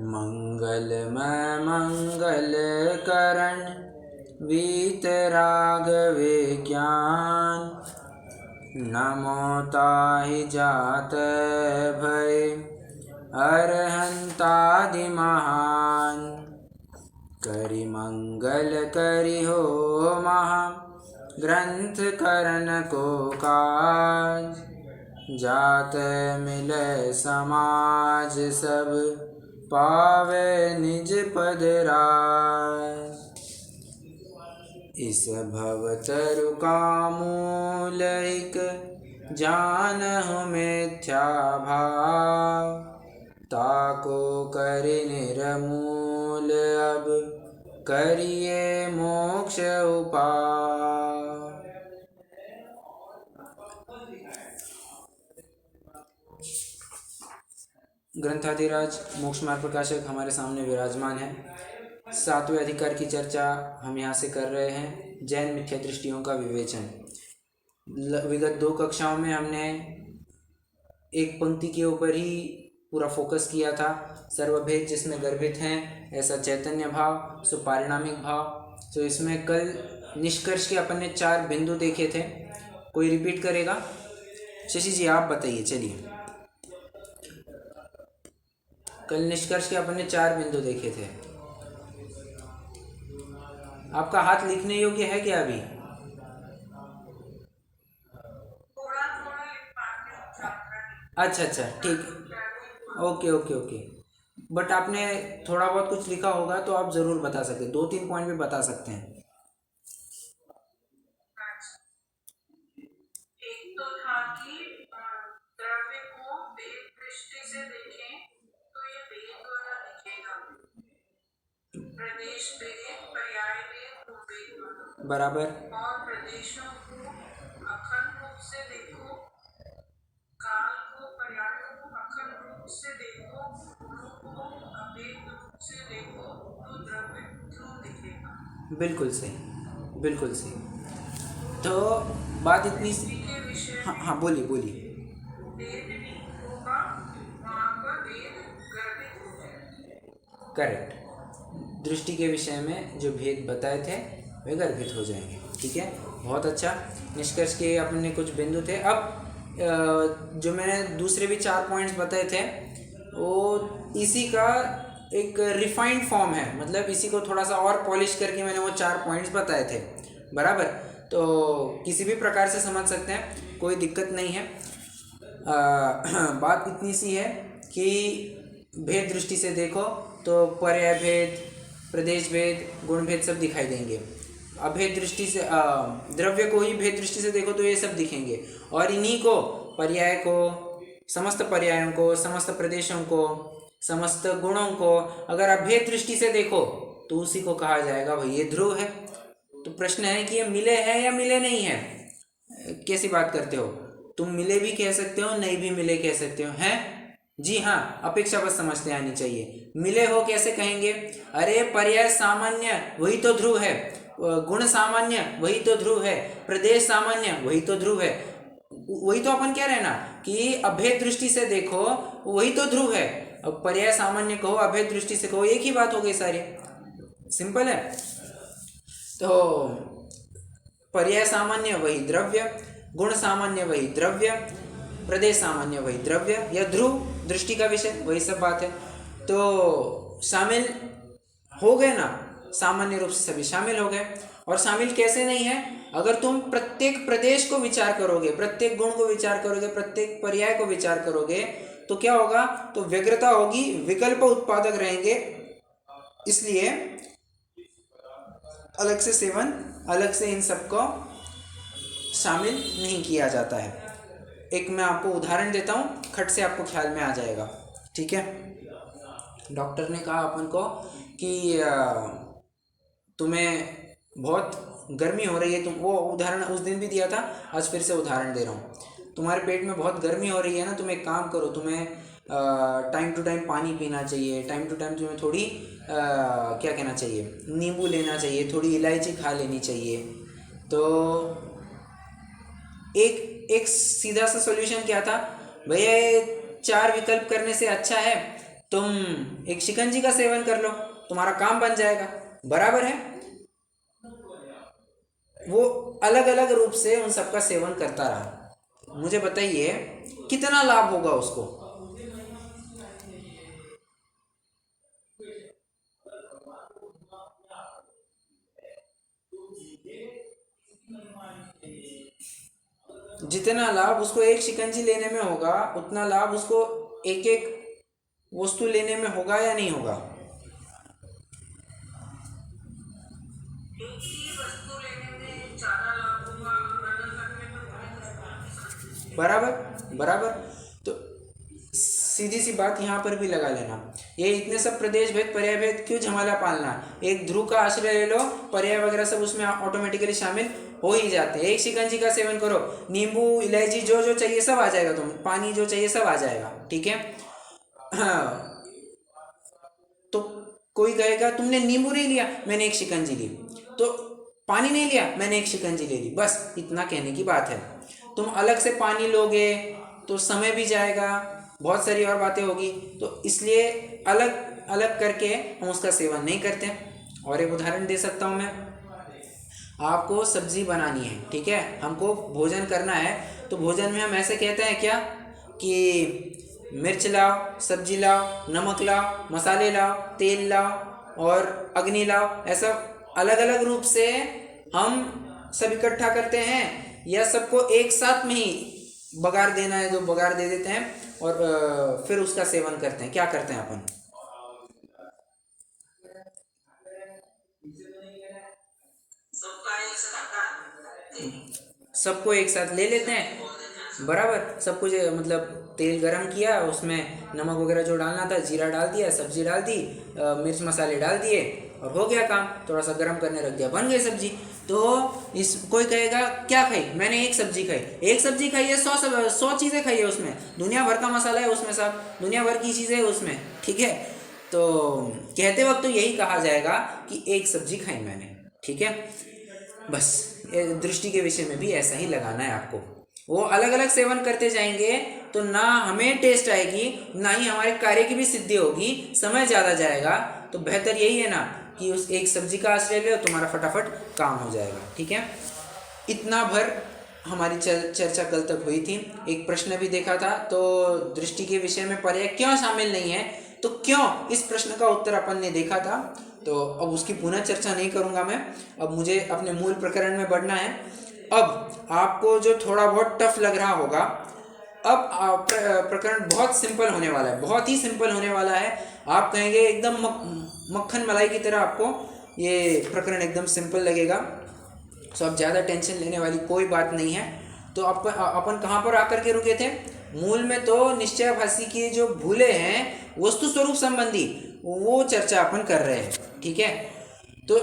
मंगलमय मंगल करण वीतरागवे ज्ञान। नमो ताहि जात भय अरहंतादि महान। करि मंगल करि हो महा ग्रंथ करण को काज। जात मिलै समाज सब पावे निज पद राज। इस भव तरु कामूल एक जानहु मिथ्या भाव। ताको करि निर्मूल अब करिए मोक्ष उपाय। ग्रंथाधिराज मोक्ष मार्ग प्रकाशक हमारे सामने विराजमान है। 7वें अधिकार की चर्चा हम यहाँ से कर रहे हैं, जैन मिथ्या दृष्टियों का विवेचन। विगत 2 कक्षाओं में हमने एक पंक्ति के ऊपर ही पूरा फोकस किया था। सर्वभेद जिसमें गर्भित हैं ऐसा चैतन्य भाव सो पारिणामिक भाव। तो इसमें कल निष्कर्ष के अपन ने 4 बिंदु देखे थे। कोई रिपीट करेगा? शशि जी आप बताइए। चलिए, कल निष्कर्ष के अपन ने 4 बिंदु देखे थे। आपका हाथ लिखने योग्य है क्या अभी? अच्छा, ठीक, ओके। बट आपने थोड़ा बहुत कुछ लिखा होगा तो आप जरूर बता सकते हैं। 2-3 पॉइंट भी बता सकते हैं। एक तो था कि द्रव्य को वेद दृष्टि से देखें तो ये वेद द्वारा दिखेगा। प्रदेश वेद, पर्याय वेद, वेद द्वारा बराबर। और प्रदेशों को अखंड रूप से देखो, काल को, पर्यायों को अखंड रूप से देखो, गुणों को अभेद रूप से देखो तो द्रव्य ध्रुव दिखेगा। बिल्कुल सही। तो बात इतनी के विषय हाँ बोलिए। वेद नहीं होगा, वहाँ पर वेद गर्भित हो जाएगा। करेक्ट। दृष्टि के विषय में जो भेद बताए थे वे गर्भित हो जाएंगे। ठीक है, बहुत अच्छा। निष्कर्ष के अपने कुछ बिंदु थे। अब जो मैंने दूसरे भी 4 पॉइंट्स बताए थे वो इसी का एक रिफाइंड फॉर्म है। मतलब इसी को थोड़ा सा और पॉलिश करके मैंने वो 4 पॉइंट्स बताए थे। बराबर। तो किसी भी प्रकार से समझ सकते हैं, कोई दिक्कत नहीं है। बात इतनी सी है कि भेद दृष्टि से देखो तो पर्याय भेद, प्रदेश भेद, गुण भेद सब दिखाई देंगे। अभेद दृष्टि से द्रव्य को ही भेद दृष्टि से देखो तो ये सब दिखेंगे। और इन्हीं को, पर्याय को, समस्त पर्यायों को, समस्त प्रदेशों को, समस्त गुणों को अगर अभेद दृष्टि से देखो तो उसी को कहा जाएगा भाई ये ध्रुव है। तो प्रश्न है कि ये मिले हैं या मिले नहीं है? कैसी बात करते हो तुम? मिले भी कह सकते हो, नहीं भी मिले कह सकते हो। हैं? जी हाँ, अपेक्षा बस समझते आनी चाहिए। मिले हो कैसे कहेंगे? अरे पर्याय सामान्य वही तो ध्रुव है, गुण सामान्य वही तो ध्रुव है, प्रदेश सामान्य वही तो ध्रुव है। वही तो अपन कह रहे हैं ना कि अभेद दृष्टि से देखो वही तो ध्रुव है। अब पर्याय सामान्य कहो, अभेद दृष्टि से कहो, एक ही बात हो गई सारी। सिंपल है। तो पर्याय सामान्य वही द्रव्य, गुण सामान्य वही द्रव्य, प्रदेश सामान्य वही द्रव्य या ध्रुव, दृष्टि का विषय वही सब बात है। तो शामिल हो गए ना, सामान्य रूप से सभी शामिल हो गए। और शामिल कैसे नहीं है? अगर तुम प्रत्येक प्रदेश को विचार करोगे, प्रत्येक गुण को विचार करोगे, प्रत्येक पर्याय को विचार करोगे तो क्या होगा? तो व्यग्रता होगी, विकल्प उत्पादक रहेंगे। इसलिए अलग से सेवन, अलग से इन सबको शामिल नहीं किया जाता है। एक मैं आपको उदाहरण देता हूँ, खट से आपको ख्याल में आ जाएगा। ठीक है, डॉक्टर ने कहा अपन को कि तुम्हें बहुत गर्मी हो रही है। तुम, वो उदाहरण उस दिन भी दिया था, आज फिर से उदाहरण दे रहा हूँ। तुम्हारे पेट में बहुत गर्मी हो रही है ना, तुम एक काम करो, तुम्हें टाइम टू टाइम पानी पीना चाहिए, टाइम टू टाइम तुम्हें थोड़ी क्या कहना चाहिए, नींबू लेना चाहिए, थोड़ी इलायची खा लेनी चाहिए। तो एक सीधा सा सॉल्यूशन क्या था भैया? 4 विकल्प करने से अच्छा है तुम एक शिकंजी का सेवन कर लो, तुम्हारा काम बन जाएगा। बराबर है। वो अलग अलग रूप से उन सबका सेवन करता रहा। मुझे बताइए कितना लाभ होगा उसको। जितना लाभ उसको एक शिकंजी लेने में होगा, उतना लाभ उसको एक एक वस्तु लेने में होगा या नहीं होगा? एक ही वस्तु लेने में ज़्यादा लाभ होगा, अलग अलग में तो नहीं। बराबर बराबर। तो सीधी सी बात यहाँ पर भी लगा लेना, ये इतने सब प्रदेश भेद पर्याय भेद क्यों झमेला पालना। एक ध्रुव का आश्रय ले लो, पर्याय वगैरह सब उसमें ऑटोमेटिकली शामिल हो ही जाते हैं। एक शिकंजी का सेवन करो, नींबू इलायची जो जो चाहिए सब आ जाएगा, तुम पानी जो चाहिए सब आ जाएगा। ठीक है। हाँ, तो कोई कहेगा तुमने नींबू नहीं लिया, मैंने एक शिकंजी ली, तो पानी नहीं लिया, मैंने एक शिकंजी ले ली, बस इतना कहने की बात है। तुम अलग से पानी लोगे तो समय भी जाएगा, बहुत सारी और बातें होगी, तो इसलिए अलग अलग करके हम उसका सेवन नहीं करते। और एक उदाहरण दे सकता हूँ मैं। आपको सब्जी बनानी है, ठीक है, हमको भोजन करना है, तो भोजन में हम ऐसे कहते हैं क्या कि मिर्च लाओ, सब्जी लाओ, नमक लाओ, मसाले लाओ, तेल लाओ और अग्नि लाओ, ऐसा अलग अलग रूप से हम सब इकट्ठा करते हैं, या सबको एक साथ में ही बघार देना है तो बघार दे देते हैं और फिर उसका सेवन करते हैं। क्या करते हैं अपन? सबको एक साथ ले लेते हैं। बराबर, सब कुछ मतलब तेल गरम किया, उसमें नमक वगैरह जो डालना था, जीरा डाल दिया, सब्जी डाल दी, मिर्च मसाले डाल दिए और हो गया काम। थोड़ा सा गरम करने रख दिया, बन गई सब्जी। तो इस कोई कहेगा क्या खाई, मैंने एक सब्जी खाई। एक सब्जी खाई है, 100 चीज़ें खाई है, उसमें दुनिया भर का मसाला है, उसमें सब दुनिया भर की चीज़ें है उसमें। ठीक है, तो कहते वक्त तो यही कहा जाएगा कि एक सब्जी खाई मैंने। ठीक है, बस दृष्टि के विषय में भी ऐसा ही लगाना है आपको। वो अलग अलग सेवन करते जाएंगे तो ना हमें टेस्ट आएगी, ना ही हमारे कार्य की भी सिद्धि होगी, समय ज़्यादा जाएगा। तो बेहतर यही है ना कि उस एक सब्जी का आश्रय ले, तुम्हारा फटाफट काम हो जाएगा। ठीक है, इतना भर हमारी चर्चा कल तक हुई थी। एक प्रश्न भी देखा था, तो दृष्टि के विषय में पर्याय क्यों शामिल नहीं है, तो क्यों, इस प्रश्न का उत्तर अपन ने देखा था। तो अब उसकी पुनः चर्चा नहीं करूँगा मैं, अब मुझे अपने मूल प्रकरण में बढ़ना है। अब आपको जो थोड़ा बहुत टफ लग रहा होगा, अब प्रकरण बहुत सिंपल होने वाला है, बहुत ही सिंपल होने वाला है। आप कहेंगे एकदम मक्खन मलाई की तरह आपको ये प्रकरण एकदम सिंपल लगेगा। सो अब ज़्यादा टेंशन लेने वाली कोई बात नहीं है। तो अपन कहाँ पर आकर के रुके थे? मूल में तो निश्चयाभासी की जो भूले हैं वस्तु स्वरूप संबंधी, वो चर्चा अपन कर रहे हैं। ठीक है, तो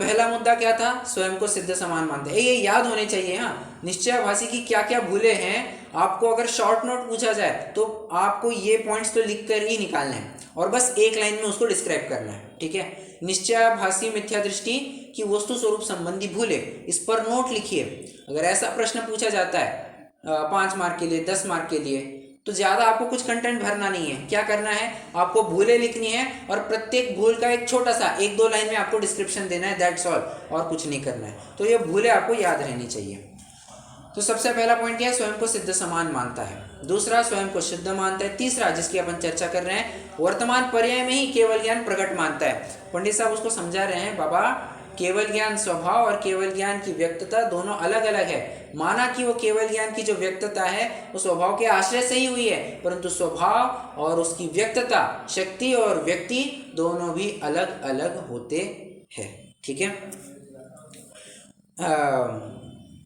पहला मुद्दा क्या था? स्वयं को सिद्ध समान मानते हैं। ये याद होने चाहिए। हाँ, निश्चयाभासी की क्या क्या भूले हैं, आपको अगर शॉर्ट नोट पूछा जाए तो आपको ये पॉइंट्स तो लिख कर ही निकालने हैं और बस एक लाइन में उसको डिस्क्राइब करना है। ठीक है, निश्चयाभासी मिथ्या दृष्टि की वस्तु स्वरूप संबंधी भूले, इस पर नोट लिखिए। अगर ऐसा प्रश्न पूछा जाता है 5 मार्क के लिए, 10 मार्क के लिए, तो ज़्यादा आपको कुछ कंटेंट भरना नहीं है। क्या करना है, आपको भूलें लिखनी है और प्रत्येक भूल का एक छोटा सा 1-2 लाइन में आपको डिस्क्रिप्शन देना है, दैट्स ऑल, और कुछ नहीं करना है। तो ये भूलें आपको याद रहनी चाहिए। तो सबसे पहला पॉइंट क्या है? स्वयं को सिद्ध समान मानता है। दूसरा, स्वयं को शुद्ध मानता है। तीसरा, जिसकी अपन चर्चा कर रहे हैं, वर्तमान पर्याय में ही केवल ज्ञान प्रकट मानता है। पंडित साहब उसको समझा रहे हैं, बाबा केवल ज्ञान स्वभाव और केवल ज्ञान की व्यक्तता दोनों अलग अलग है। माना कि वो केवल ज्ञान की जो व्यक्तता है वो स्वभाव के आश्रय से ही हुई है, परंतु स्वभाव और उसकी व्यक्तता, शक्ति और व्यक्ति दोनों भी अलग अलग होते हैं। ठीक है,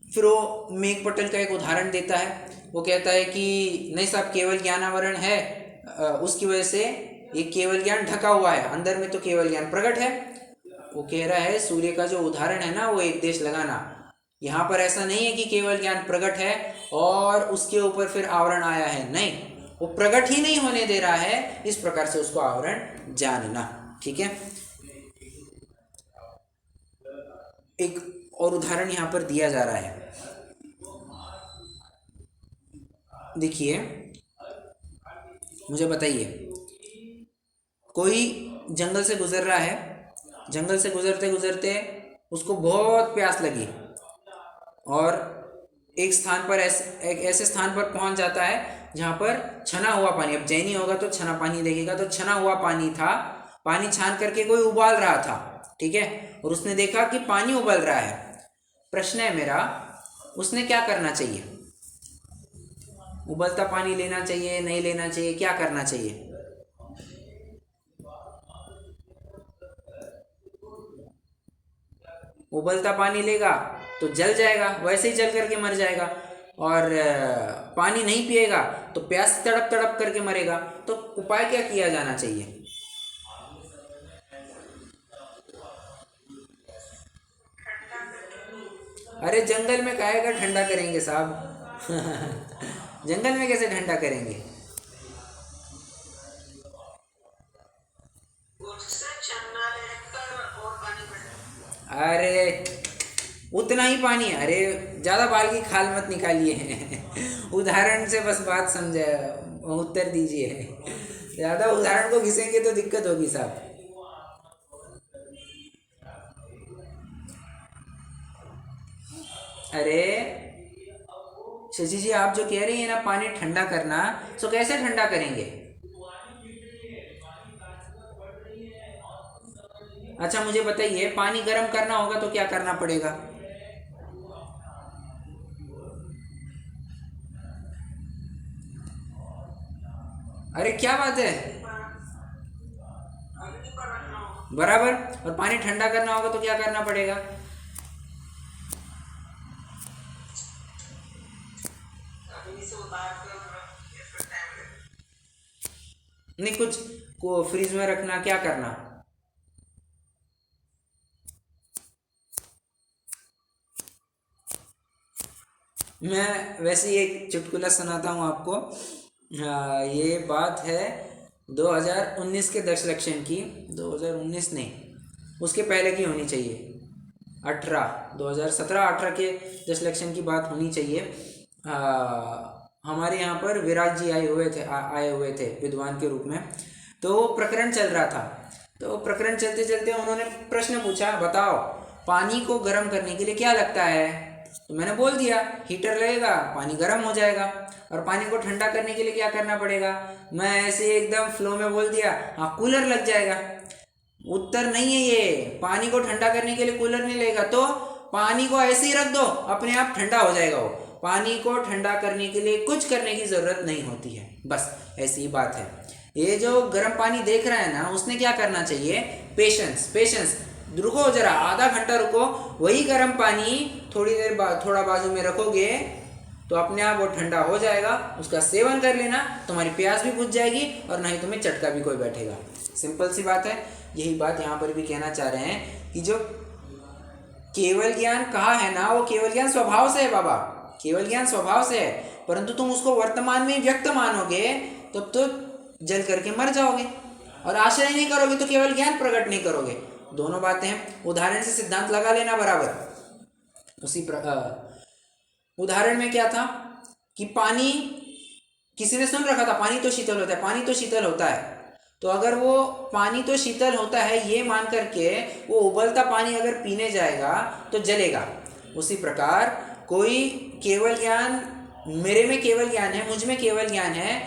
फिर वो मेघ पटेल का एक उदाहरण देता है। वो कहता है कि नहीं साहब, केवल ज्ञानावरण है, उसकी वजह से ये केवल ज्ञान ढका हुआ है, अंदर में तो केवल ज्ञान प्रकट है। वो कह रहा है सूर्य का जो उदाहरण है ना, वो एक देश लगाना, यहाँ पर ऐसा नहीं है कि केवल ज्ञान प्रकट है और उसके ऊपर फिर आवरण आया है, नहीं, वो प्रकट ही नहीं होने दे रहा है, इस प्रकार से उसको आवरण जानना। ठीक है, एक और उदाहरण यहाँ पर दिया जा रहा है, देखिए, मुझे बताइए, कोई जंगल से गुजर रहा है, जंगल से गुजरते गुजरते उसको बहुत प्यास लगी और एक स्थान पर एक ऐसे स्थान पर पहुंच जाता है जहाँ पर छना हुआ पानी, अब जैनी होगा तो छना पानी देखेगा, तो छना हुआ पानी था, पानी छान करके कोई उबाल रहा था, ठीक है, और उसने देखा कि पानी उबल रहा है। प्रश्न है मेरा, उसने क्या करना चाहिए? उबलता पानी लेना चाहिए, नहीं लेना चाहिए, क्या करना चाहिए? उबलता पानी लेगा तो जल जाएगा, वैसे ही जल करके मर जाएगा, और पानी नहीं पिएगा तो प्यास तड़प तड़प करके मरेगा। तो उपाय क्या किया जाना चाहिए? अरे जंगल में काहे का ठंडा करेंगे साहब जंगल में कैसे ठंडा करेंगे? उससे चन्ना लेकर और पानी भर। अरे उतना ही पानी, अरे ज़्यादा बाल की खाल मत निकालिए उदाहरण से बस बात समझे, उत्तर दीजिए। ज़्यादा उदाहरण को घिसेंगे तो दिक्कत होगी साहब। अरे शशि जी, आप जो कह रही हैं ना पानी ठंडा करना, तो कैसे ठंडा करेंगे? अच्छा मुझे बताइए, पानी गर्म करना होगा तो क्या करना पड़ेगा? अरे क्या बात है, अग्नि पर रखना हो। बराबर। और पानी ठंडा करना होगा तो क्या करना पड़ेगा? अग्नि से उतार कर फिर टाइम लगेगा। नहीं, कुछ को फ्रीज में रखना, क्या करना? मैं वैसे ही एक चुटकुला सुनाता हूँ आपको। ये बात है 2019 के दशलक्षण की, 2019 नहीं, उसके पहले की होनी चाहिए, 2017-18 के दशलक्षण की बात होनी चाहिए। हमारे यहाँ पर विराट जी आए हुए थे विद्वान के रूप में। तो प्रकरण चल रहा था, तो प्रकरण चलते चलते उन्होंने प्रश्न पूछा, बताओ पानी को गर्म करने के लिए क्या लगता है? तो मैंने बोल दिया हीटर लगेगा, पानी गर्म हो जाएगा। और पानी को ठंडा करने के लिए क्या करना पड़ेगा? मैं ऐसे एकदम फ्लो में बोल दिया, हाँ कूलर लग जाएगा। उत्तर नहीं है ये, पानी को ठंडा करने के लिए कूलर नहीं लगेगा, तो पानी को ऐसे ही रख दो, अपने आप ठंडा हो जाएगा। वो पानी को ठंडा करने के लिए कुछ करने की ज़रूरत नहीं होती है, बस ऐसी ही बात है। ये जो गर्म पानी देख रहा है ना, उसने क्या करना चाहिए? पेशेंस, पेशेंस, रुको जरा, आधा घंटा रुको, वही गर्म पानी थोड़ी देर बाद थोड़ा बाजू में रखोगे तो अपने आप वो ठंडा हो जाएगा, उसका सेवन कर लेना, तुम्हारी प्यास भी बुझ जाएगी और नहीं तुम्हें चटका भी कोई बैठेगा। सिंपल सी बात है। यही बात यहाँ पर भी कहना चाह रहे हैं कि जो केवल ज्ञान कहा है ना, वो केवल ज्ञान स्वभाव से है बाबा, केवल ज्ञान स्वभाव से है, परंतु तुम उसको वर्तमान में व्यक्त मानोगे तब तो जल करके मर जाओगे, और आश्रय नहीं करोगे तो केवल ज्ञान प्रकट नहीं करोगे। दोनों बातें हैं, उदाहरण से सिद्धांत लगा लेना बराबर। उसी उदाहरण में क्या था कि पानी, किसी ने सुन रखा था पानी तो शीतल होता है, पानी तो शीतल होता है, तो अगर वो पानी तो शीतल होता है ये मान करके वो उबलता पानी अगर पीने जाएगा तो जलेगा। उसी प्रकार कोई केवल ज्ञान, मेरे में केवल ज्ञान है, मुझ में केवल ज्ञान है,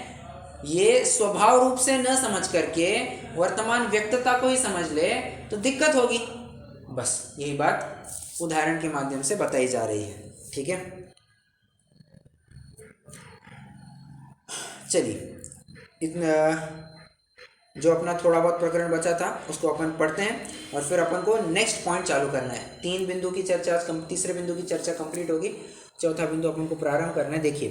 ये स्वभाव रूप से न समझ करके वर्तमान व्यक्तता को ही समझ ले तो दिक्कत होगी। बस यही बात उदाहरण के माध्यम से बताई जा रही है, ठीक है। चलिए, इतना जो अपना थोड़ा बहुत प्रकरण बचा था उसको अपन पढ़ते हैं और फिर अपन को नेक्स्ट पॉइंट चालू करना है। 3 बिंदु की चर्चा, तीसरे बिंदु की चर्चा कंप्लीट होगी, चौथा बिंदु अपन को प्रारंभ करना है। देखिए,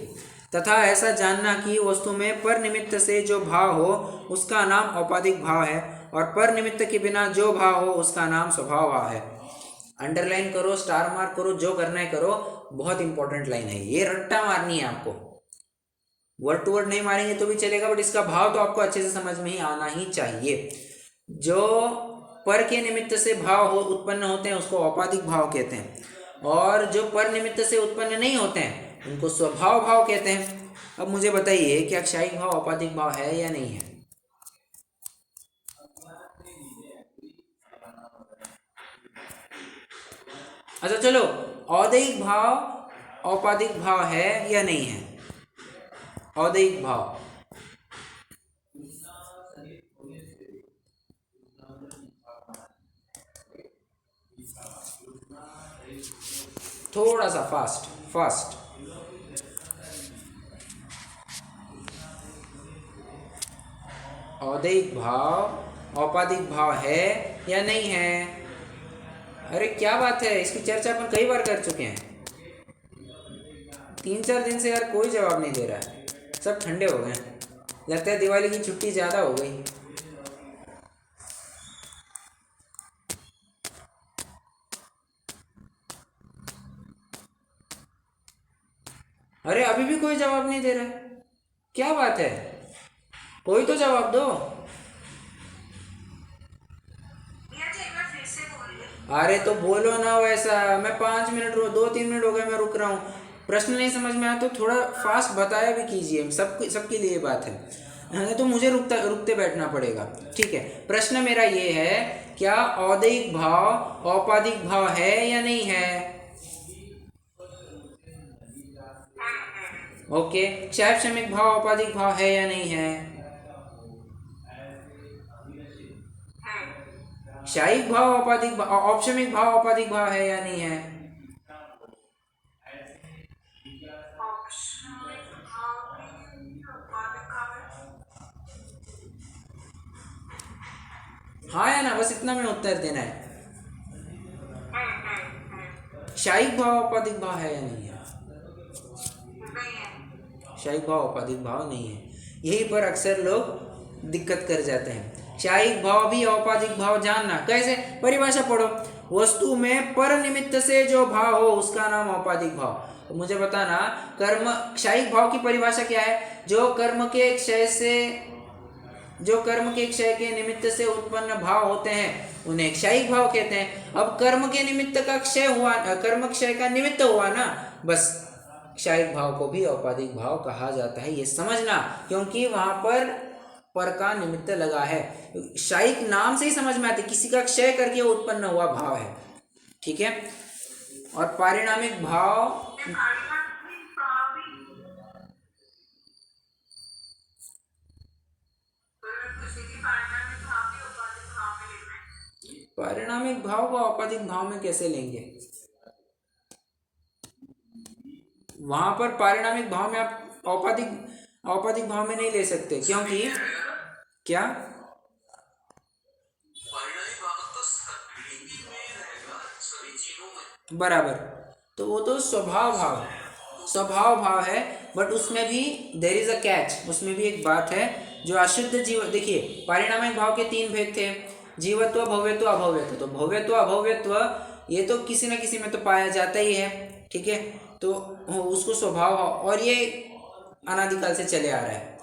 तथा ऐसा जानना कि वस्तु में पर निमित्त से जो भाव हो उसका नाम औपाधिक भाव है, और पर निमित्त के बिना जो भाव हो उसका नाम स्वभाव भाव है। अंडरलाइन करो, स्टार मार्क करो, जो करना है करो, बहुत इंपॉर्टेंट लाइन है ये, रट्टा मारनी है आपको। वर्ड टू वर्ड नहीं मारेंगे तो भी चलेगा, बट इसका भाव तो आपको अच्छे से समझ में ही आना ही चाहिए। जो पर के निमित्त से भाव हो उत्पन्न होते हैं उसको औपाधिक भाव कहते हैं, और जो पर निमित्त से उत्पन्न नहीं होते हैं उनको स्वभाव भाव कहते हैं। अब मुझे बताइए क्या क्षयिक भाव औपाधिक भाव है या नहीं है? अच्छा चलो, औदैहिक भाव औपाधिक भाव है या नहीं है? औदैहिक भाव थोड़ा सा फास्ट फास्ट। औदैहिक भाव औपाधिक भाव है या नहीं है? अरे क्या बात है, इसकी चर्चा अपन कई बार कर चुके हैं। 3-4 दिन से यार कोई जवाब नहीं दे रहा है, सब ठंडे हो गए। लगता है दिवाली की छुट्टी ज़्यादा हो गई। अरे अभी भी कोई जवाब नहीं दे रहा है, क्या बात है? कोई तो जवाब दो। भैया जी एक बार फिर से बोलिए। अरे तो बोलो ना वैसा, मैं 5 मिनट 2-3 मिनट हो गए मैं रुक रहा हूँ। प्रश्न नहीं समझ में आया तो थोड़ा फास्ट बताया भी कीजिए, सबके लिए बात है। नहीं तो मुझे रुकते बैठना पड़ेगा। ठीक है, प्रश्न मेरा ये है, क्या औदैहिक भाव औपाधिक भाव है या नहीं है? ओके, शैक्षणिक भाव औपाधिक भाव है या नहीं है? क्षायिक भाव औपाधिक औपशमिक भाव औपाधिक भाव है या नहीं है? हाँ या ना, बस इतना में उत्तर देना है। क्षायिक भाव औपाधिक भाव है या नहीं है? क्षायिक भाव औपाधिक भाव नहीं है। यही पर अक्सर लोग दिक्कत कर जाते हैं। क्षायिक भाव भी औपाधिक भाव जानना कैसे? परिभाषा पढ़ो, वस्तु में पर निमित्त से जो भाव हो उसका नाम औपाधिक भाव। तो मुझे बताना, कर्म क्षायिक भाव की परिभाषा क्या है? जो कर्म के क्षय के निमित्त से उत्पन्न भाव होते हैं उन्हें क्षयिक भाव कहते हैं। अब कर्म के निमित्त का क्षय हुआ, कर्म क्षय का निमित्त हुआ ना, बस क्षयिक भाव को भी औपाधिक भाव कहा जाता है, ये समझना, क्योंकि वहां पर का निमित्त लगा है। क्षयिक नाम से ही समझ में आती, किसी का क्षय करके उत्पन्न हुआ भाव है। ठीक है, और पारिणामिक भाव पारिणामिक भाव को औपाधिक भाव में कैसे लेंगे? वहां पर पारिणामिक भाव में आप औपाधिक भाव में नहीं ले सकते, क्योंकि क्या बराबर, तो वो तो स्वभाव भाव है। बट उसमें भी देयर इज अ कैच, उसमें भी एक बात है, जो अशुद्ध जीव, देखिए पारिणामिक भाव के 3 भेद थे, जीवत्व, भव्यत्व, अभव्यत्व। तो भव्यत्व अभव्यत्व ये तो किसी न किसी में तो पाया जाता ही है। ठीक है, तो उसको स्वभाव भाव, और ये अनादिकाल से चले आ रहा है,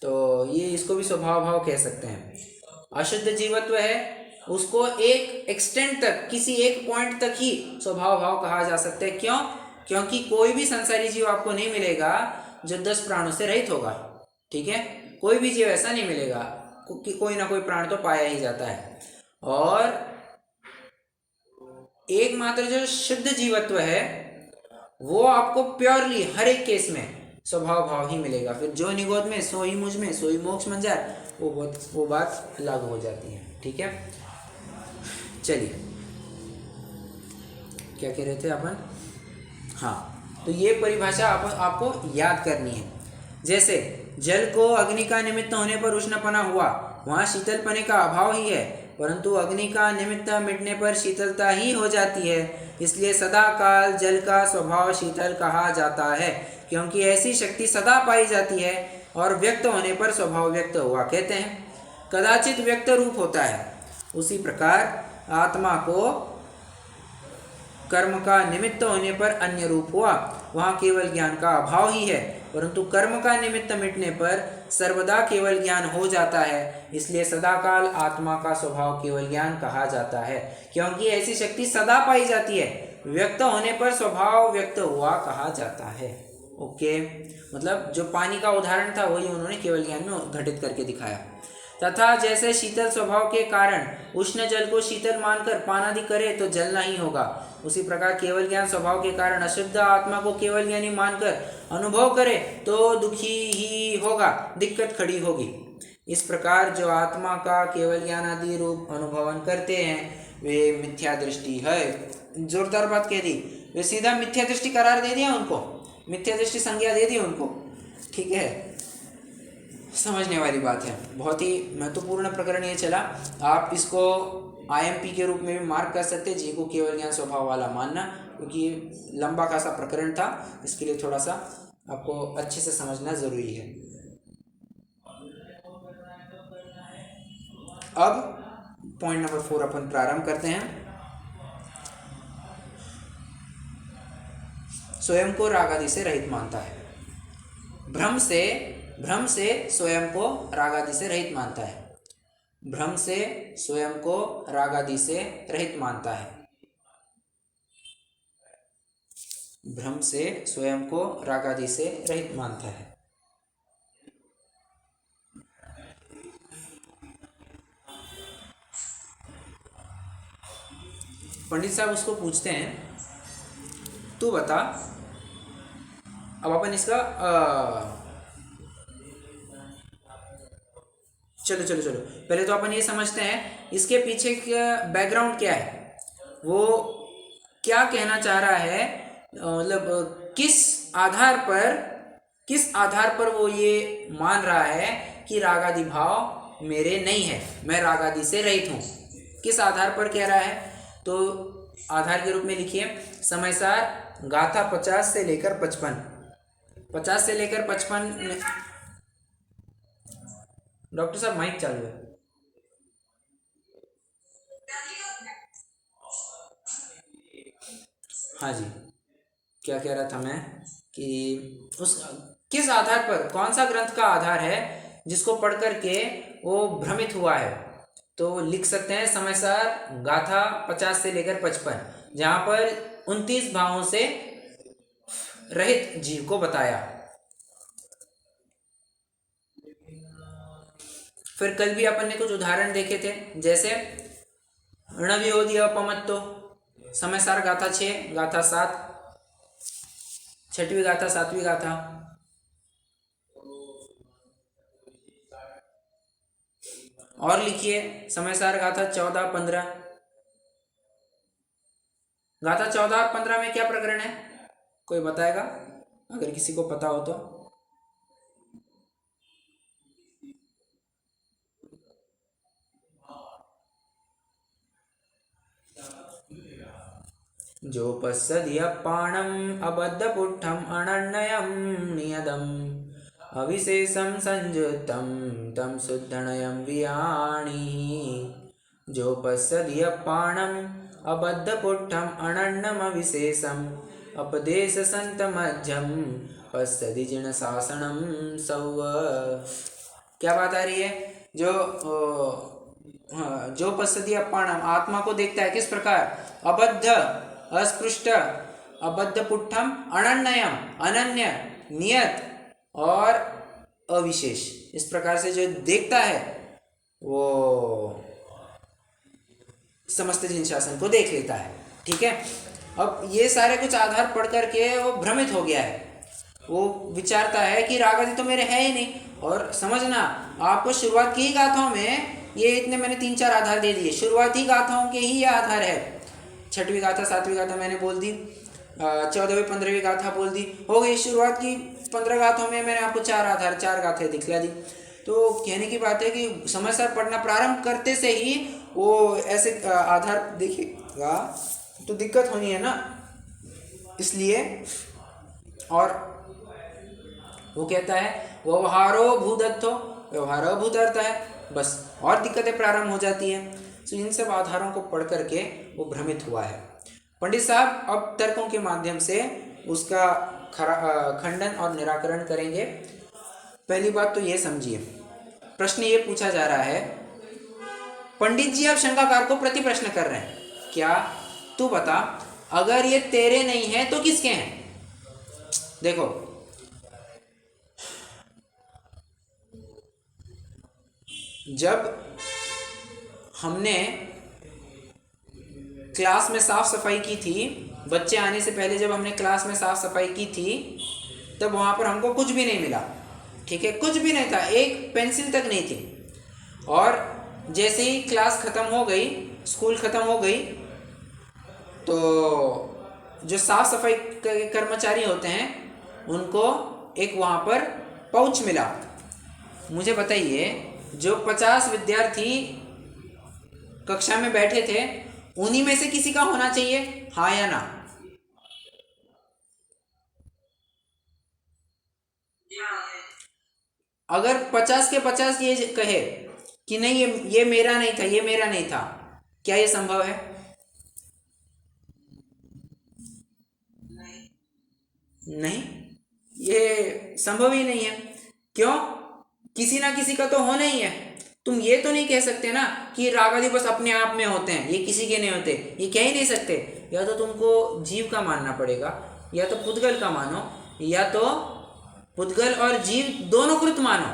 तो ये इसको भी स्वभाव भाव कह सकते हैं। अशुद्ध जीवत्व है, उसको एक एक्सटेंट तक, किसी एक पॉइंट तक ही स्वभाव भाव कहा जा सकता है। क्यों? क्योंकि कोई भी संसारी जीव आपको नहीं मिलेगा जो 10 प्राणों से रहित होगा। ठीक है, कोई भी जीव ऐसा नहीं मिलेगा, कोई ना कोई प्राण तो पाया ही जाता है। और एकमात्र जो शुद्ध जीवत्व है वो आपको प्योरली हर एक केस में स्वभाव भाव ही मिलेगा। फिर जो निगोद में सो ही मुझ में सो ही मोक्ष मन जाए, वो बात लागू हो जाती है। ठीक है, चलिए क्या कह रहे थे अपन? हाँ, तो ये परिभाषा आपको याद करनी है। जैसे जल को अग्नि का निमित्त होने पर उष्णपना हुआ, वहाँ शीतलपने का अभाव ही है, परंतु अग्नि का निमित्त मिटने पर शीतलता ही हो जाती है। इसलिए सदा काल जल का स्वभाव शीतल कहा जाता है, क्योंकि ऐसी शक्ति सदा पाई जाती है, और व्यक्त होने पर स्वभाव व्यक्त हुआ कहते हैं। कदाचित व्यक्त रूप होता है। उसी प्रकार आत्मा को कर्म का निमित्त होने पर अन्य रूप हुआ, वहाँ केवल ज्ञान का अभाव ही है, परंतु कर्म का निमित्त मिटने पर सर्वदा केवल ज्ञान हो जाता है। इसलिए सदाकाल आत्मा का स्वभाव केवल ज्ञान कहा जाता है, क्योंकि ऐसी शक्ति सदा पाई जाती है। व्यक्त होने पर स्वभाव व्यक्त हुआ कहा जाता है। ओके, मतलब जो पानी का उदाहरण था वही उन्होंने केवल ज्ञान में घटित करके दिखाया। तथा जैसे शीतल स्वभाव के कारण उष्ण जल को शीतल मानकर पान आदि करे तो जलना ही होगा, उसी प्रकार केवल ज्ञान स्वभाव के कारण अशुद्ध आत्मा को केवल ज्ञानी मानकर अनुभव करे तो दुखी ही होगा, दिक्कत खड़ी होगी। इस प्रकार जो आत्मा का केवल ज्ञान आदि रूप अनुभवन करते हैं वे मिथ्या दृष्टि है। जोरदार बात कह दी, वे सीधा मिथ्या दृष्टि करार दे दिया उनको, मिथ्या दृष्टि संज्ञा दे दी उनको। ठीक है, समझने वाली बात है। बहुत ही महत्वपूर्ण प्रकरण ये चला। आप इसको IMP के रूप में भी मार्क कर सकते हैं, जी को केवल ज्ञान स्वभाव वाला मानना, क्योंकि लंबा खासा प्रकरण था, इसके लिए थोड़ा सा आपको अच्छे से समझना ज़रूरी है। अब पॉइंट नंबर 4 अपन प्रारंभ करते हैं। स्वयं को राग आदि से रहित मानता है। भ्रम से स्वयं को राग आदि से रहित मानता है। भ्रम से स्वयं को राग आदि से रहित मानता है। भ्रम से स्वयं को राग आदि से रहित मानता है। पंडित साहब उसको पूछते हैं, तू बता, अब अपन इसका चलो पहले तो अपन ये समझते हैं इसके पीछे का बैकग्राउंड क्या है, वो क्या कहना चाह रहा है, मतलब किस आधार पर वो ये मान रहा है कि राग आदि भाव मेरे नहीं है, मैं राग आदि से रहित हूँ। किस आधार पर कह रहा है, तो आधार के रूप में लिखिए समयसार गाथा 50 से लेकर 55। 50 से लेकर 55 डॉक्टर साहब माइक चालू है। हाँ जी, क्या कह रहा था मैं कि उस किस आधार पर, कौन सा ग्रंथ का आधार है जिसको पढ़ करके वो भ्रमित हुआ है, तो लिख सकते हैं समयसार गाथा 50 से लेकर 55, जहाँ पर 29 भावों से रहित जीव को बताया। फिर कल भी अपन ने कुछ उदाहरण देखे थे, जैसे णवियोधि अपमत्तो, समयसार गाथा 6, गाथा 7, 6वीं गाथा, 7वीं गाथा। और लिखिए समयसार गाथा 14, 15। गाथा 14 और 15 में क्या प्रकरण है, कोई बताएगा अगर किसी को पता हो तो। जो पश्यद्यपाणम् अबद्धपुट्ठम् अनन्यं नियतम् अविशेषं संयुक्तं तं शुद्धनयं वियाणि। जो पश्यद्यपाणम् अबद्धपुट्ठम् अनन्यम् अविशेषम् अपदेशसन्तमध्यं पश्यति जिनशासनं सौव। क्या बात आ रही है, जो पश्यति अपाणम, आत्मा को देखता है किस प्रकार, अबद्ध अस्पृष्ट अबद्ध पुट्ठम अनन्यम, अनन्य नियत और अविशेष, इस प्रकार से जो देखता है वो समस्त जिन शासन को देख लेता है। ठीक है, अब ये सारे कुछ आधार पढ़ करके वो भ्रमित हो गया है, वो विचारता है कि राग आदि तो मेरे है ही नहीं। और समझना, आपको शुरुआत की ही गाथाओं में ये इतने मैंने 3-4 आधार दे दिए, शुरुआती गाथाओं के ही ये आधार है। 6वीं गाथा 7वीं गाथा मैंने बोल दी, 14वीं 15वीं गाथा बोल दी, हो गई। शुरुआत की 15 गाथों में मैंने आपको 4 आधार, 4 गाथें दिखला दी। तो कहने की बात है कि समयसार पढ़ना प्रारंभ करते से ही वो ऐसे आधार देखेगा तो दिक्कत होनी है ना, इसलिए। और वो कहता है व्यवहारो भूदत्तो, व्यवहारो भूतर्थ है, बस और दिक्कतें प्रारंभ हो जाती हैं। तो इन सब आधारों को पढ़ करके वो भ्रमित हुआ है। पंडित साहब अब तर्कों के माध्यम से उसका खंडन और निराकरण करेंगे। पहली बात तो ये समझिए, प्रश्न ये पूछा जा रहा है, पंडित जी आप शंकाकार को प्रति प्रश्न कर रहे हैं, क्या तू बता अगर ये तेरे नहीं है तो किसके हैं। देखो, जब हमने क्लास में साफ सफाई की थी, बच्चे आने से पहले जब हमने क्लास में साफ सफाई की थी, तब वहाँ पर हमको कुछ भी नहीं मिला, ठीक है, कुछ भी नहीं था, एक पेंसिल तक नहीं थी। और जैसे ही क्लास ख़त्म हो गई, स्कूल ख़त्म हो गई, तो जो साफ सफाई के कर्मचारी होते हैं उनको एक वहाँ पर पाउच मिला। मुझे बताइए, जो 50 विद्यार्थी कक्षा में बैठे थे उन्हीं में से किसी का होना चाहिए, हाँ या ना? अगर 50 के 50 ये कहे कि नहीं, ये मेरा नहीं था, ये मेरा नहीं था, क्या ये संभव है? नहीं, ये संभव ही नहीं है। क्यों? किसी ना किसी का तो होना ही है। तुम ये तो नहीं कह सकते ना कि रागादि बस अपने आप में होते हैं, ये किसी के नहीं होते, ये कह ही नहीं सकते। या तो तुमको जीव का मानना पड़ेगा, या तो पुद्गल का मानो, या तो पुद्गल और जीव दोनों कृत मानो।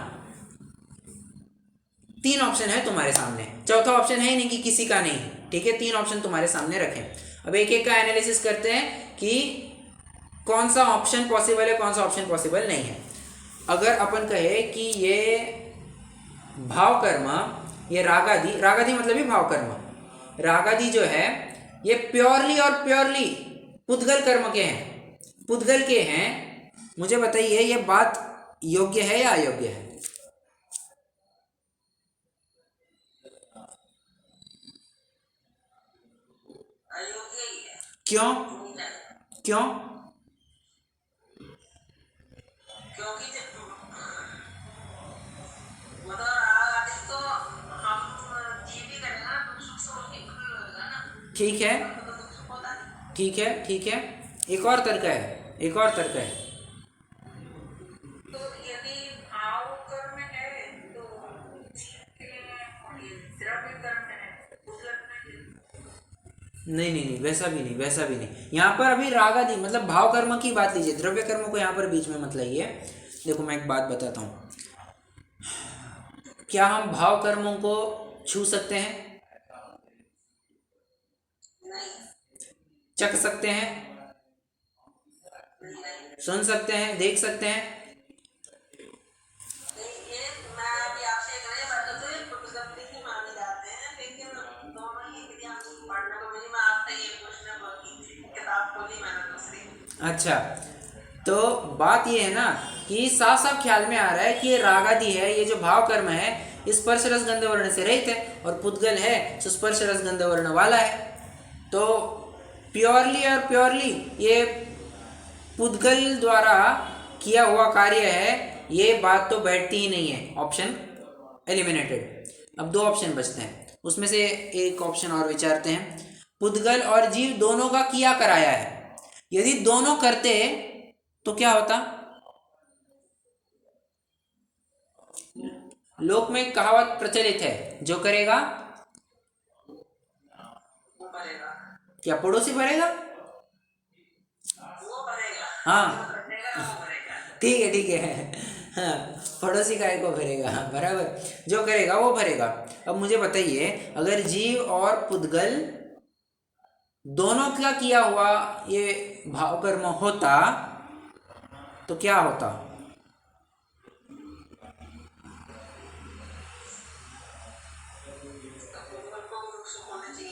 3 ऑप्शन है तुम्हारे सामने, चौथा ऑप्शन है ही नहीं कि किसी का नहीं, ठीक है। 3 ऑप्शन तुम्हारे सामने रखें। अब एक एक का एनालिसिस करते हैं कि कौन सा ऑप्शन पॉसिबल है, कौन सा ऑप्शन पॉसिबल नहीं है। अगर अपन कहे कि ये भाव कर्म, ये रागादि, रागादि मतलब ही भाव कर्म, रागादि जो है ये प्योरली और प्योरली पुद्गल कर्म के हैं, पुद्गल के हैं, मुझे बताइए ये बात योग्य है या अयोग्य है? क्यों? क्यों? क्योंकि मतलब आगे तो हम जीव भी करेंगे ना, तो सुख तो होगा ना। ठीक है, ठीक है, ठीक है। एक और तर्क है, एक और तर्क है। तो यदि भाव कर्म है तो द्रव्य कर्म है, नहीं नहीं नहीं, वैसा भी नहीं, वैसा भी नहीं। यहाँ पर अभी रागादि मतलब भाव कर्म की बात लीजिए, द्रव्य कर्म को यहाँ पर बीच में मत लाइए। देखो मैं एक बात बताता हूँ, क्या हम भाव कर्मों को छू सकते हैं, चख सकते हैं, सुन सकते हैं, देख सकते हैं? अच्छा, तो बात ये है ना कि साफ साफ ख्याल में आ रहा है कि ये रागादि है, ये जो भाव कर्म है स्पर्श रस गंध वर्ण से रहित है, और पुद्गल है तो स्पर्श रस गंध वर्ण वाला है। तो प्योरली और प्योरली ये पुद्गल द्वारा किया हुआ कार्य है, ये बात तो बैठती ही नहीं है। Option eliminated. अब 2 ऑप्शन बचते हैं, उसमें से एक ऑप्शन और विचारते हैं। पुद्गल और जीव दोनों का किया कराया है, यदि दोनों करते तो क्या होता? लोक में एक कहावत प्रचलित है, जो करेगा क्या पड़ोसी भरेगा? हाँ ठीक है, ठीक है, हाँ, पड़ोसी काय को भरेगा, बराबर, जो करेगा वो भरेगा। अब मुझे बताइए, अगर जीव और पुद्गल दोनों का किया हुआ ये भाव कर्म होता तो क्या होता?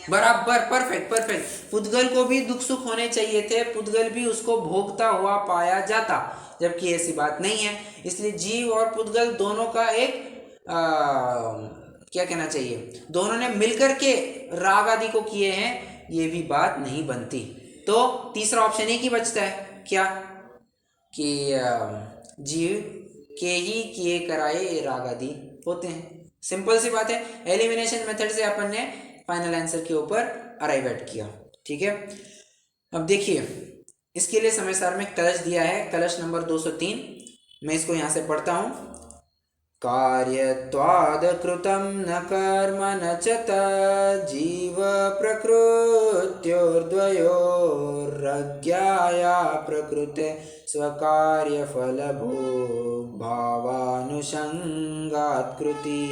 बराबर, परफेक्ट परफेक्ट। पुद्गल को भी दुख सुख होने चाहिए थे, पुद्गल भी उसको भोगता हुआ पाया जाता, जबकि ऐसी बात नहीं है। इसलिए जीव और पुद्गल दोनों का एक क्या कहना चाहिए, दोनों ने मिलकर के राग आदि को किए हैं, ये भी बात नहीं बनती। तो तीसरा ऑप्शन एक ही बचता है, क्या कि जीव के ही किए कराए राग आदि होते हैं। सिंपल सी बात है, एलिमिनेशन मेथड से अपन ने फाइनल आंसर के ऊपर अराइव किया, ठीक है। अब देखिए, इसके लिए समय सार में कलश दिया है, कलश नंबर 203। मैं इसको यहाँ से पढ़ता हूँ। कार्यत्वाद कृतं न कर्म न च जीव प्रकृत्योर्द्वयोरज्ञाया प्रकृते स्वकार्यफलभो भावानुषंगात् कृति।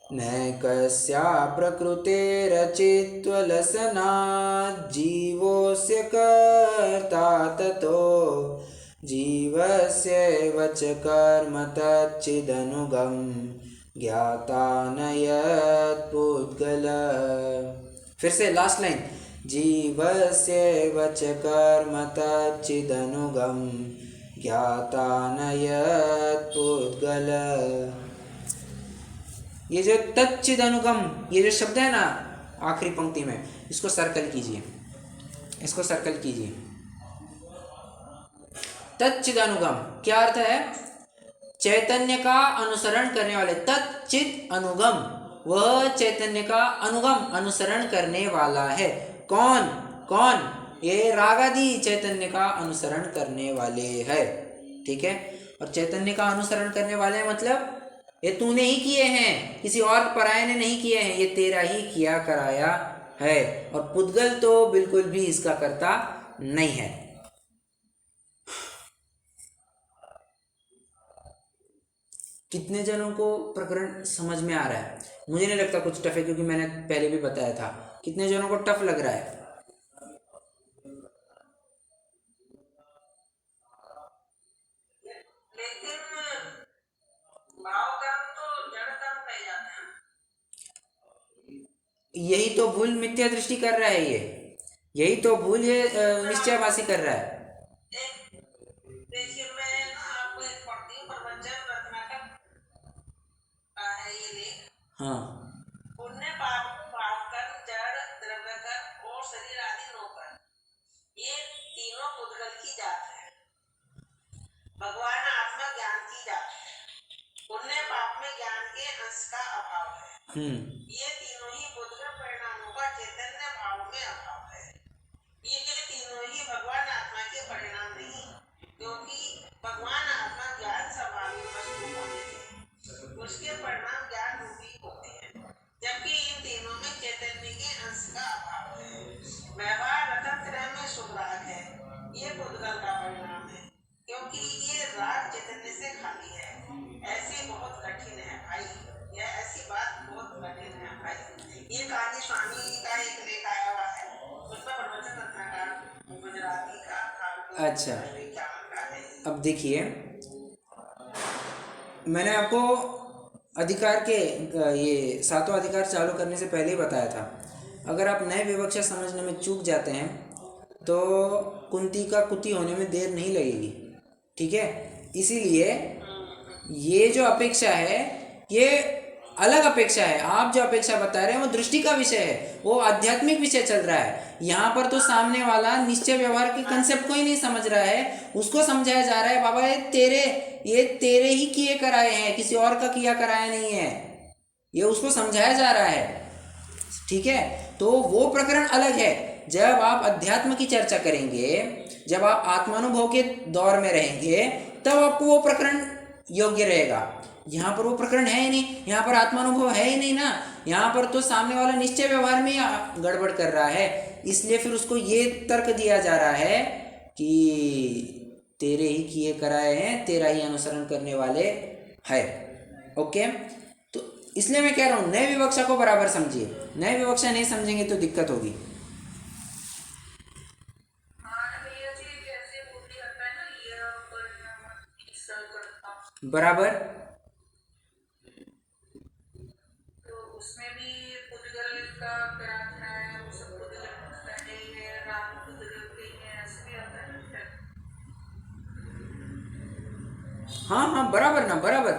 न कस्या प्रकृतेरचित्वलसनात् जीवोऽस्य कर्ता ततो जीवस्यैव च कर्म तच्चिदनुगं ज्ञाता न यत्पुद्गल। फिर से लास्ट लाइन, जीवस्यैव च कर्म तच्चिदनुगं ज्ञाता न यत्पुद्गल। ये जो तच्चिदनुगम, ये जो शब्द है ना आखिरी पंक्ति में, इसको सर्कल कीजिए, इसको सर्कल कीजिए। तच्चिदनुगम क्या अर्थ है? चैतन्य का अनुसरण करने वाले। तच्चिद अनुगम, वह चैतन्य का अनुगम अनुसरण करने वाला है। कौन? कौन? ये रागादि चैतन्य का अनुसरण करने वाले है। ठीक है। और चैतन्य का अनुसरण करने वाले मतलब ये तूने ही किए हैं, किसी और पराये ने नहीं किए हैं, ये तेरा ही किया कराया है। और पुद्गल तो बिल्कुल भी इसका कर्ता नहीं है। कितने जनों को प्रकरण समझ में आ रहा है? मुझे नहीं लगता कुछ टफ है, क्योंकि मैंने पहले भी बताया था। कितने जनों को टफ लग रहा है? लेकिन भाव कर्म तो जड़ कर्म कहे जाते हैं। यही तो भूल मिथ्या दृष्टि कर रहा है ये, यही तो भूल ये निश्चयवासी कर रहा है। देखिए मैं आपको एक पढ़ती हूँ, प्रवचन रत्नाकर का है ये लेख। हाँ। पुण्य पाप को भाव कर्म, जड़ द्रव्य कर्म और शरीर आदि नौकर, ये तीनों पुद्गल की जात है। भगवान आत्मा ज्ञान की जात है। पुण्य पाप में ज्ञान के अंश का अभाव है। ये तीनों ही पुद्गल परिणामों का चैतन्य भाव में अभाव है। ये तीनों ही भगवान आत्मा के परिणाम नहीं, क्योंकि भगवान आत्मा ज्ञान स्वभावी वस्तु होने से उसके परिणाम ज्ञान रूपी होते हैं, जबकि इन तीनों में चैतन्य के अंश का अभाव है। व्यवहार रतन त्रय में शुभ राग है, ये पुद्गल का परिणाम है, क्योंकि ये राग चैतन्य से खाली है। ऐसी बहुत कठिन है भाई, यह ऐसी बात बहुत कठिन है भाई। ये कहानी स्वामी का एक लेख आया हुआ है, उसमें प्रवचन रत्नाकर गुजराती का अच्छा, अब देखिए, मैंने आपको अधिकार के ये सातों अधिकार चालू करने से पहले ही बताया था। अगर आप नए विवक्षा समझने में चूक जाते हैं तो कुंती का कुति होने में देर नहीं लगेगी। ठीक है। इसीलिए ये जो अपेक्षा है ये अलग अपेक्षा है। आप जो अपेक्षा बता रहे हैं वो दृष्टि का विषय है, वो आध्यात्मिक विषय चल रहा है। यहाँ पर तो सामने वाला निश्चय व्यवहार के कंसेप्ट को ही नहीं समझ रहा है, उसको समझाया जा रहा है बाबा ये तेरे ही किए कराए हैं, किसी और का किया कराया नहीं है, ये उसको समझाया जा रहा है। ठीक है। तो वो प्रकरण अलग है। जब आप अध्यात्म की चर्चा करेंगे, जब आप आत्मानुभव के दौर में रहेंगे, तब आपको वो प्रकरण योग्य रहेगा। यहाँ पर वो प्रकरण है ही नहीं, यहाँ पर आत्मानुभव है ही नहीं ना, यहाँ पर तो सामने वाला निश्चय व्यवहार में गड़बड़ कर रहा है। इसलिए फिर उसको ये तर्क दिया जा रहा है कि तेरे ही किए कराए हैं, तेरा ही अनुसरण करने वाले है। ओके। तो इसलिए मैं कह रहा हूँ नए विवक्षा को बराबर समझिए, नए विवक्षा नहीं समझेंगे तो दिक्कत होगी। बराबर। तो उसमें भी पुद्गल का प्रार्थना है, वो सब पुद्गल पहले ही है, राम पुद्गल के हैं, ऐसे भी आता है। हाँ हाँ, बराबर ना, बराबर।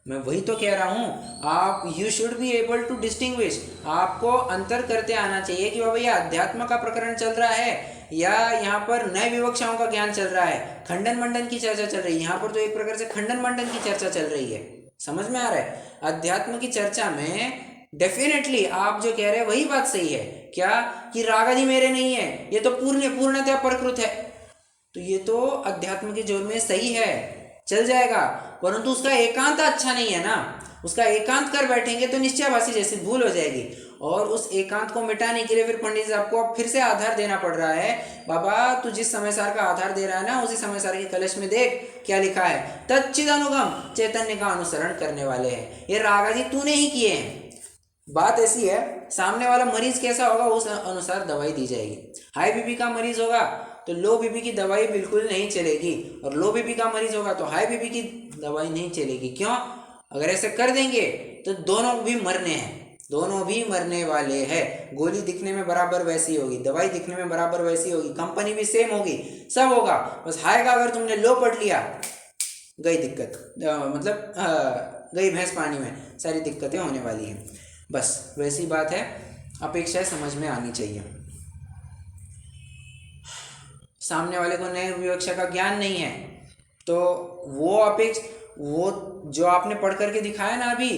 मैं वही तो कह रहा हूँ, आप you should be able to distinguish. आपको अंतर करते आना चाहिए कि बाबा ये अध्यात्म का प्रकरण चल रहा है या यहाँ पर नए विवक्षाओं का ज्ञान चल रहा है, खंडन मंडन की चर्चा चल रही है। यहाँ पर तो एक प्रकार से खंडन मंडन की चर्चा चल रही है। समझ में आ रहा है? अध्यात्म की चर्चा में डेफिनेटली आप जो कह रहे हैं वही बात सही है। क्या कि रागादि मेरे नहीं है, ये तो पूर्णतया प्रकृत है। तो ये तो अध्यात्म के जोर में सही है, चल जाएगा, परंतु उसका एकांत अच्छा नहीं है ना। उसका एकांत कर बैठेंगे तो निश्चयवासी जैसी भूल हो जाएगी, और उस एकांत को मिटाने के लिए फिर पंडित जी आपको अब फिर से आधार देना पड़ रहा है। बाबा तू जिस समय सार का आधार दे रहा है ना, उसी समय सार के कलश में देख क्या लिखा है, तच्चिद अनुगम, चैतन्य का अनुसरण करने वाले हैं। ये रागादि तूने ही किए हैं, बात ऐसी है, सामने वाला मरीज कैसा होगा उस अनुसार दवाई दी जाएगी। हाई बीपी का मरीज होगा तो लो बीपी की दवाई बिल्कुल नहीं चलेगी, और लो बीपी का मरीज होगा तो हाई बीपी की दवाई नहीं चलेगी। क्यों? अगर ऐसे कर देंगे तो दोनों भी मरने हैं, दोनों भी मरने वाले हैं। गोली दिखने में बराबर वैसी होगी, दवाई दिखने में बराबर वैसी होगी, कंपनी भी सेम होगी, सब होगा। बस हाई का अगर तुमने लो पढ़ लिया, गई दिक्कत, गई भैंस पानी में, सारी दिक्कतें होने वाली हैं। बस वैसी बात है, अपेक्षाएं समझ में आनी चाहिए। सामने वाले को नए विवक्षा का ज्ञान नहीं है तो वो जो आपने पढ़ करके दिखाया ना अभी,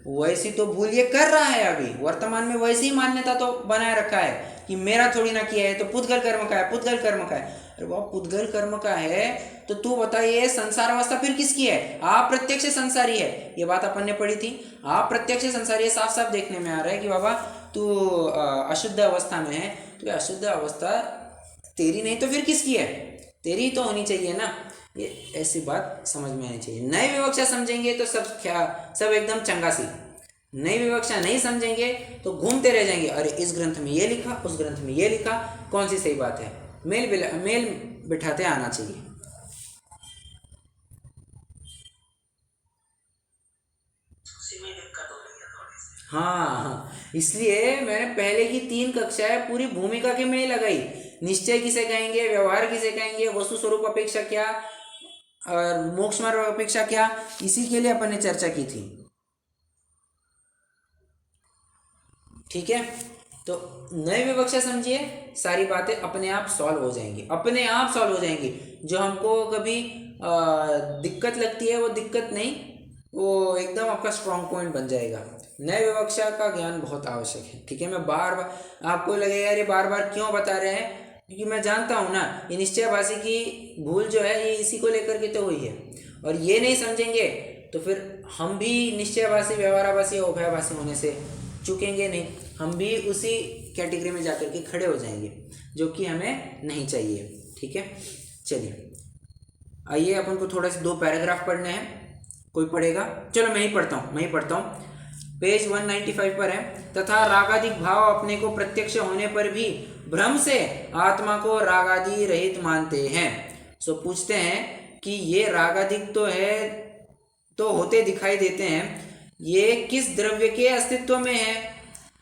वैसी तो भूल ये कर रहा है। अभी वर्तमान में वैसी ही मान्यता तो बनाए रखा है कि मेरा थोड़ी ना किया है, तो पुद्गल कर्म का है, पुद्गल कर्म का है। अरे वो पुद्गल कर्म का है तो तू बताइए संसार अवस्था फिर किसकी है? आप प्रत्यक्ष संसारी है, ये बात अपन ने पढ़ी थी। आप प्रत्यक्ष संसारी है, साफ साफ देखने में आ रहा है कि बाबा तू अशुद्ध अवस्था में है, तो अशुद्ध अवस्था तेरी नहीं तो फिर किसकी है? तेरी ही तो होनी चाहिए ना। ये ऐसी बात समझ में आनी चाहिए। नई विवक्षा समझेंगे तो सब एकदम चंगासी, नई विवक्षा नहीं समझेंगे तो घूमते रह जाएंगे। अरे इस ग्रंथ में ये लिखा, उस ग्रंथ में ये लिखा, कौन सी सही बात है? मेल बिठाते आना चाहिए। हाँ, इसलिए मैंने पहले की 3 कक्षाएं पूरी भूमिका के में ही लगाई। निश्चय किसे कहेंगे, व्यवहार किसे कहेंगे, वस्तु स्वरूप अपेक्षा क्या और मोक्ष मार्ग अपेक्षा क्या, इसी के लिए अपन ने चर्चा की थी। ठीक है, तो नई विवक्षा समझिए, सारी बातें अपने आप सॉल्व हो जाएंगी, अपने आप सॉल्व हो जाएंगी। जो हमको कभी दिक्कत लगती है वो दिक्कत नहीं, वो एकदम आपका स्ट्रॉन्ग पॉइंट बन जाएगा। नए विवक्षा का ज्ञान बहुत आवश्यक है। ठीक है, मैं बार बार आपको लगेगा यार ये बार बार क्यों बता रहे हैं, क्योंकि मैं जानता हूँ ना ये निश्चयभाषी की भूल जो है ये इसी को लेकर के तो हुई है। और ये नहीं समझेंगे तो फिर हम भी निश्चयभाषी, व्यवहाराभाषी या उभयभाषी होने से चूकेंगे नहीं, हम भी उसी कैटेगरी में जाकर के खड़े हो जाएंगे, जो कि हमें नहीं चाहिए। ठीक है, चलिए आइए अपन को थोड़ा सा 2 पैराग्राफ पढ़ने हैं। कोई पढ़ेगा? चलो मैं ही पढ़ता हूँ। पेज 195 पर है। तथा रागादिक भाव अपने को प्रत्यक्ष होने पर भी भ्रम से आत्मा को रागादि रहित मानते हैं। सो पूछते हैं कि ये रागादिक तो है, तो होते दिखाई देते हैं, ये किस द्रव्य के अस्तित्व में है?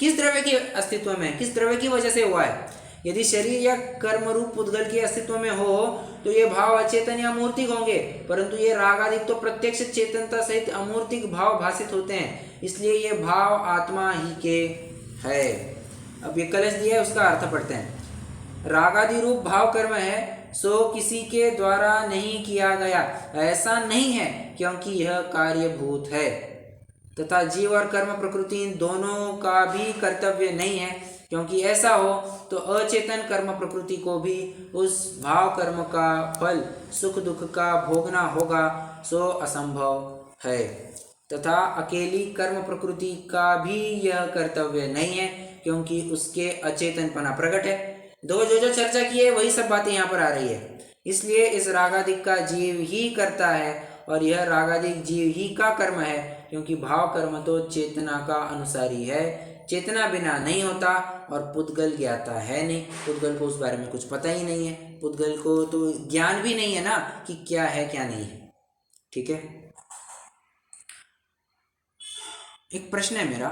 किस द्रव्य के अस्तित्व में है? किस द्रव्य की वजह से हुआ है? यदि शरीर या कर्म रूप पुद्गल के अस्तित्व में हो तो ये भाव अचेतन या अमूर्तिक होंगे, परंतु ये रागादिक तो प्रत्यक्ष चेतनता सहित अमूर्तिक भाव भाषित होते हैं, इसलिए ये भाव आत्मा ही के है। अब ये कलश दिया है, उसका अर्थ पढ़ते हैं। रागादि रूप भाव कर्म है सो किसी के द्वारा नहीं किया गया, ऐसा नहीं है, क्योंकि यह कार्यभूत है। तथा जीव और कर्म प्रकृति इन दोनों का भी कर्तव्य नहीं है, क्योंकि ऐसा हो तो अचेतन कर्म प्रकृति को भी उस भाव कर्म का फल सुख दुख का भोगना होगा, सो असंभव है। तथा अकेली कर्म प्रकृति का भी यह कर्तव्य नहीं है, क्योंकि उसके अचेतनपना प्रकट है। जो चर्चा की है वही सब बातें यहाँ पर आ रही है। इसलिए इस रागादिक का जीव ही करता है और यह रागादिक जीव ही का कर्म है, क्योंकि भाव कर्म तो चेतना का अनुसारी है, चेतना बिना नहीं होता, और पुद्गल ज्ञाता है नहीं। पुद्गल को उस बारे में कुछ पता ही नहीं है, पुद्गल को तो ज्ञान भी नहीं है ना कि क्या है क्या नहीं है। ठीक है, एक प्रश्न है मेरा,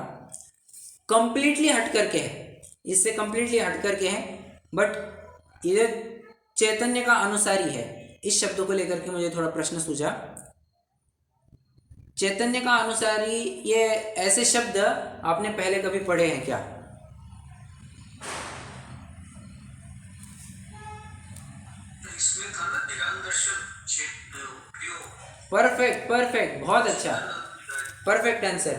कंप्लीटली हट करके है, इससे कंप्लीटली हट करके है, बट ये चैतन्य का अनुसारी है, इस शब्द को लेकर के मुझे थोड़ा प्रश्न सूझा। चैतन्य का अनुसारी, ये ऐसे शब्द आपने पहले कभी पढ़े हैं क्या? इसमें था ना निरान दर्शन परफेक्ट, बहुत अच्छा, परफेक्ट आंसर।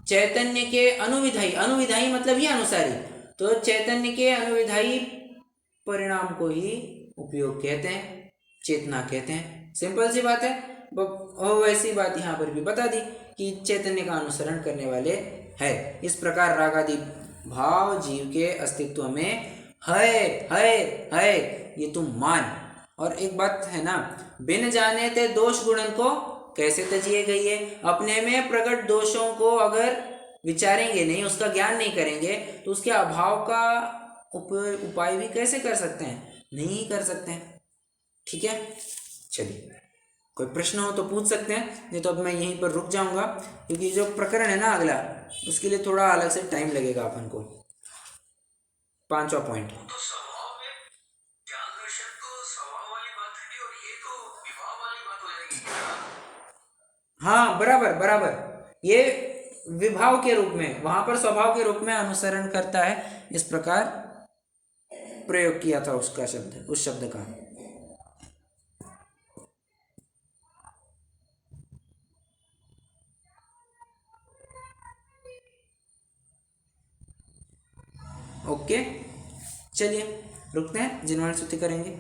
चैतन्य के अनुविधायी मतलब ही अनुसारी, तो चैतन्य के अनुविधायी परिणाम को ही उपयोग कहते हैं, चेतना कहते हैं। सिंपल सी बात है। वैसी बात यहाँ पर भी बता दी कि चैतन्य का अनुसरण करने वाले है। इस प्रकार रागादि भाव जीव के अस्तित्व में है, ये तुम मान। और एक बात है ना, बिन जाने ते दोष गुणन को कैसे तजिए गई है। अपने में प्रकट दोषों को अगर विचारेंगे नहीं, उसका ज्ञान नहीं करेंगे, तो उसके अभाव का उपाय भी कैसे कर सकते हैं? नहीं कर सकते हैं। ठीक है, चलिए कोई प्रश्न हो तो पूछ सकते हैं, नहीं तो अब मैं यहीं पर रुक जाऊंगा, क्योंकि जो प्रकरण है ना अगला, उसके लिए थोड़ा अलग से टाइम लगेगा अपन को। 5वां पॉइंट। तो स्वभाव में ज्ञान दर्शन तो स्वभाव वाली बात है और ये तो विभाव वाली बात हो जाएगी। हाँ बराबर बराबर, ये विभाव के रूप में, वहां पर स्वभाव के रूप में अनुसरण करता है, इस प्रकार प्रयोग किया था उसका शब्द, उस शब्द का। ओके, चलिए रुकते हैं, जिनवान स्तुति करेंगे।